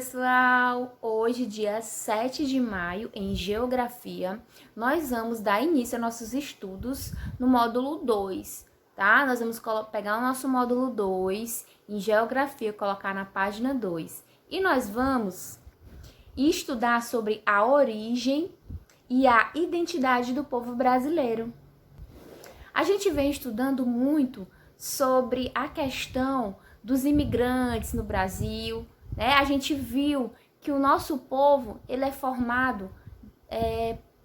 pessoal! Hoje, dia 7 de maio, em Geografia, nós vamos dar início aos nossos estudos no módulo 2, tá? Nós vamos pegar o nosso módulo 2 em Geografia, colocar na página 2. E nós vamos estudar sobre a origem e a identidade do povo brasileiro. A gente vem estudando muito sobre a questão dos imigrantes no Brasil, né? A gente viu que o nosso povo ele é formado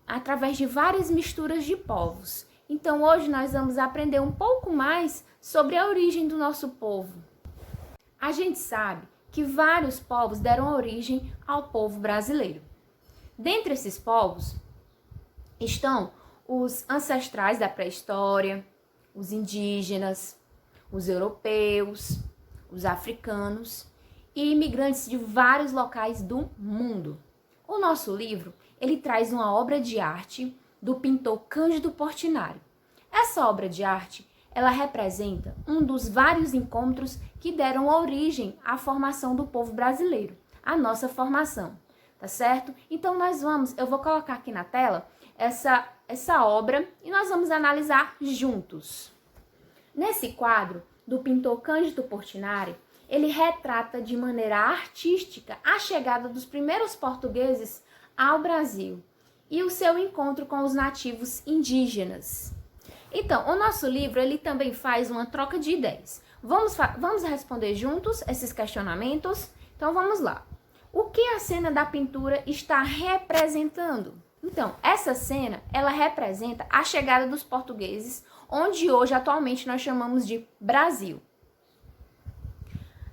através de várias misturas de povos. Então hoje nós vamos aprender um pouco mais sobre a origem do nosso povo. A gente sabe que vários povos deram origem ao povo brasileiro. Dentre esses povos estão os ancestrais da pré-história, os indígenas, os europeus, os africanos e imigrantes de vários locais do mundo. O nosso livro, ele traz uma obra de arte do pintor Cândido Portinari. Essa obra de arte, ela representa um dos vários encontros que deram origem à formação do povo brasileiro, a nossa formação, tá certo? Então eu vou colocar aqui na tela essa obra e nós vamos analisar juntos. Nesse quadro do pintor Cândido Portinari, ele retrata de maneira artística a chegada dos primeiros portugueses ao Brasil e o seu encontro com os nativos indígenas. Então, o nosso livro ele também faz uma troca de ideias. Vamos responder juntos esses questionamentos? Então, vamos lá. O que a cena da pintura está representando? Então, essa cena, ela representa a chegada dos portugueses, onde hoje, atualmente, nós chamamos de Brasil.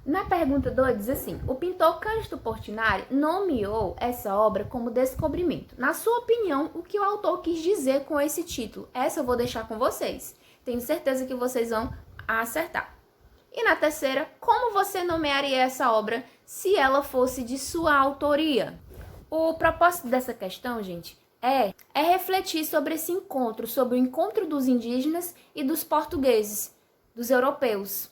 Na pergunta 2 diz assim, o pintor Cândido Portinari nomeou essa obra como Descobrimento. Na sua opinião, o que o autor quis dizer com esse título? Essa eu vou deixar com vocês. Tenho certeza que vocês vão acertar. E na terceira, como você nomearia essa obra se ela fosse de sua autoria? O propósito dessa questão, gente, é refletir sobre esse encontro, sobre o encontro dos indígenas e dos portugueses, dos europeus.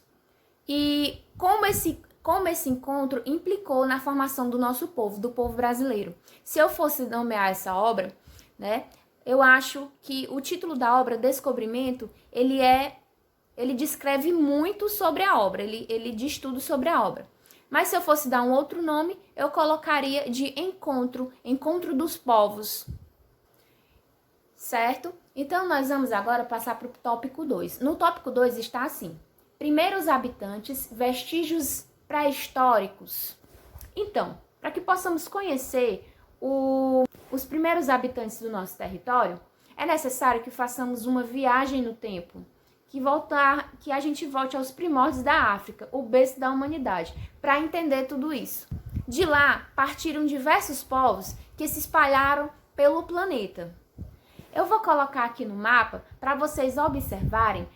E como esse encontro implicou na formação do nosso povo, do povo brasileiro. Se eu fosse nomear essa obra, né, eu acho que o título da obra, Descobrimento, ele descreve muito sobre a obra, ele diz tudo sobre a obra. Mas se eu fosse dar um outro nome, eu colocaria de Encontro dos Povos. Certo? Então, nós vamos agora passar para o tópico 2. No tópico 2 está assim, primeiros habitantes, vestígios pré-históricos. Então, para que possamos conhecer os primeiros habitantes do nosso território, é necessário que façamos uma viagem no tempo, que a gente volte aos primórdios da África, o berço da humanidade, para entender tudo isso. De lá, partiram diversos povos que se espalharam pelo planeta. Eu vou colocar aqui no mapa para vocês observarem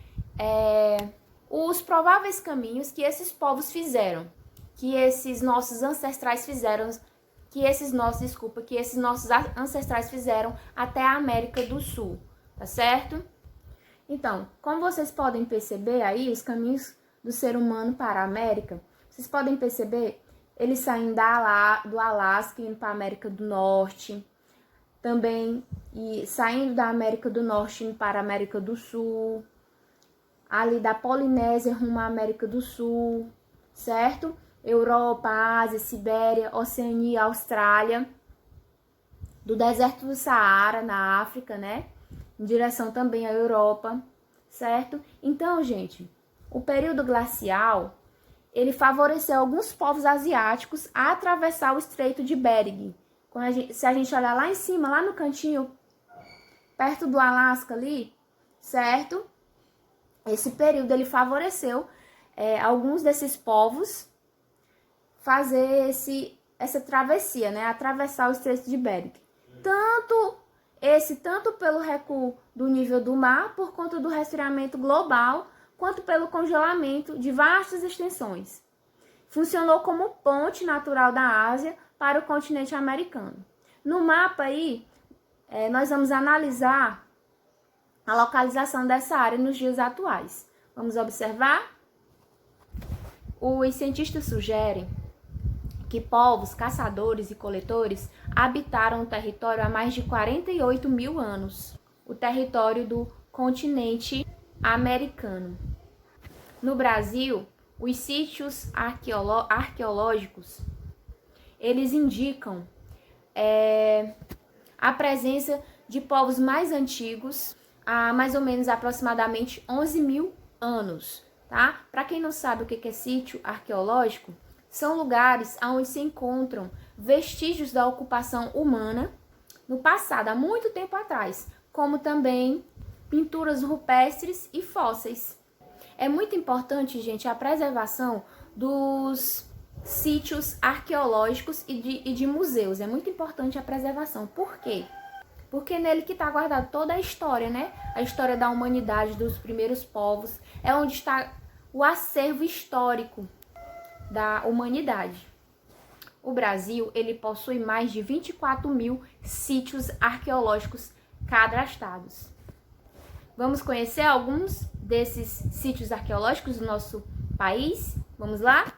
os prováveis caminhos que esses povos fizeram, que esses nossos ancestrais fizeram, que esses nossos ancestrais fizeram até a América do Sul, tá certo? Então, como vocês podem perceber aí, os caminhos do ser humano para a América, vocês podem perceber, eles saem do Alasca indo para a América do Norte, também saindo da América do Norte indo para a América do Sul, ali da Polinésia rumo à América do Sul, certo? Europa, Ásia, Sibéria, Oceania, Austrália, do deserto do Saara, na África, né? Em direção também à Europa, certo? Então, gente, o período glacial, ele favoreceu alguns povos asiáticos a atravessar o Estreito de Bering. Se a gente olhar lá em cima, lá no cantinho, perto do Alasca ali, certo? Esse período ele favoreceu alguns desses povos fazer essa travessia, né? Atravessar o Estreito de Bering. Tanto pelo recuo do nível do mar, por conta do resfriamento global, quanto pelo congelamento de vastas extensões. Funcionou como ponte natural da Ásia para o continente americano. No mapa aí, nós vamos analisar a localização dessa área nos dias atuais. Vamos observar? Os cientistas sugerem que povos, caçadores e coletores habitaram o território há mais de 48 mil anos, o território do continente americano. No Brasil, os sítios arqueológicos, eles indicam a presença de povos mais antigos, há mais ou menos aproximadamente 11 mil anos, tá? Para quem não sabe o que é sítio arqueológico, são lugares onde se encontram vestígios da ocupação humana no passado, há muito tempo atrás, como também pinturas rupestres e fósseis. É muito importante, gente, a preservação dos sítios arqueológicos e de museus. É muito importante a preservação. Por quê? Porque nele que está guardada toda a história, né? A história da humanidade, dos primeiros povos. É onde está o acervo histórico da humanidade. O Brasil, ele possui mais de 24 mil sítios arqueológicos cadastrados. Vamos conhecer alguns desses sítios arqueológicos do nosso país? Vamos lá?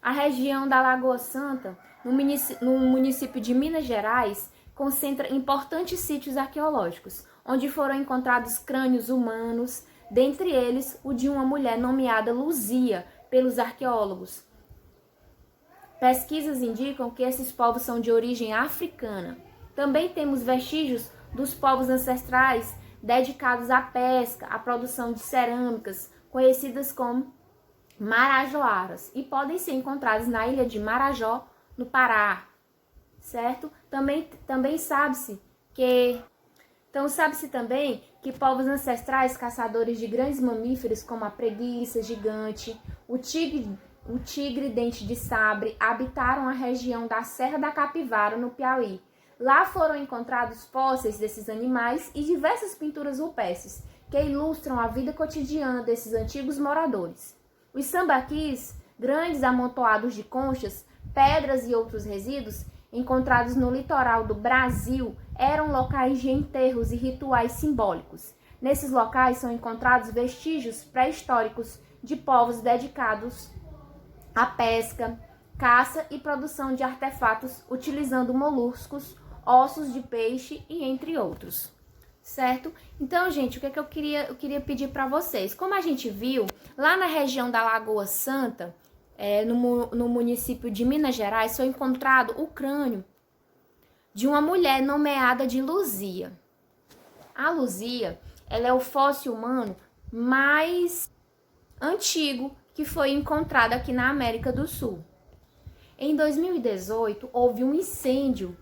A região da Lagoa Santa, no município de Minas Gerais, concentra importantes sítios arqueológicos, onde foram encontrados crânios humanos, dentre eles o de uma mulher nomeada Luzia pelos arqueólogos. Pesquisas indicam que esses povos são de origem africana. Também temos vestígios dos povos ancestrais dedicados à pesca, à produção de cerâmicas, conhecidas como marajoaras, e podem ser encontradas na ilha de Marajó, no Pará, certo? Também sabe-se também que povos ancestrais caçadores de grandes mamíferos como a preguiça gigante, o tigre dente de sabre habitaram a região da Serra da Capivara, no Piauí. Lá foram encontrados fósseis desses animais e diversas pinturas rupestres que ilustram a vida cotidiana desses antigos moradores. Os sambaquis, grandes amontoados de conchas, pedras e outros resíduos encontrados no litoral do Brasil, eram locais de enterros e rituais simbólicos. Nesses locais são encontrados vestígios pré-históricos de povos dedicados à pesca, caça e produção de artefatos utilizando moluscos, ossos de peixe e entre outros, certo? Então, gente, o que é que eu queria pedir para vocês? Como a gente viu, lá na região da Lagoa Santa, no município de Minas Gerais, foi encontrado o crânio de uma mulher nomeada de Luzia. A Luzia, ela é o fóssil humano mais antigo que foi encontrado aqui na América do Sul. Em 2018, houve um incêndio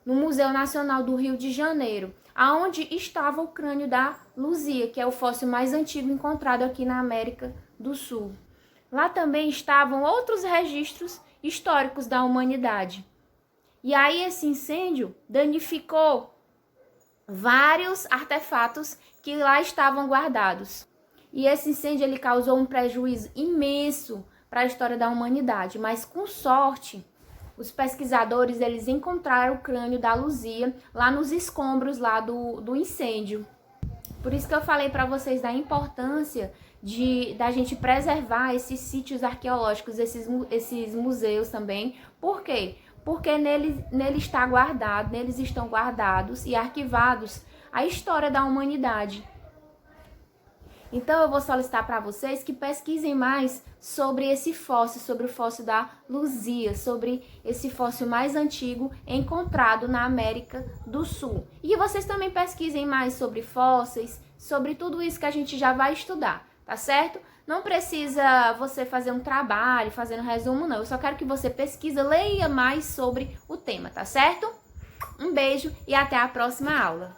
no Museu Nacional do Rio de Janeiro, aonde estava o crânio da Luzia, que é o fóssil mais antigo encontrado aqui na América do Sul. Lá também estavam outros registros históricos da humanidade. E aí esse incêndio danificou vários artefatos que lá estavam guardados. E esse incêndio ele causou um prejuízo imenso para a história da humanidade, mas com sorte, os pesquisadores eles encontraram o crânio da Luzia lá nos escombros lá do incêndio. Por isso que eu falei para vocês da importância da gente preservar esses sítios arqueológicos, esses museus também. Por quê? Porque neles estão guardados e arquivados a história da humanidade. Então eu vou solicitar para vocês que pesquisem mais sobre esse fóssil, sobre o fóssil da Luzia, sobre esse fóssil mais antigo encontrado na América do Sul. E que vocês também pesquisem mais sobre fósseis, sobre tudo isso que a gente já vai estudar, tá certo? Não precisa você fazer um trabalho, fazendo resumo, não. Eu só quero que você pesquise, leia mais sobre o tema, tá certo? Um beijo e até a próxima aula.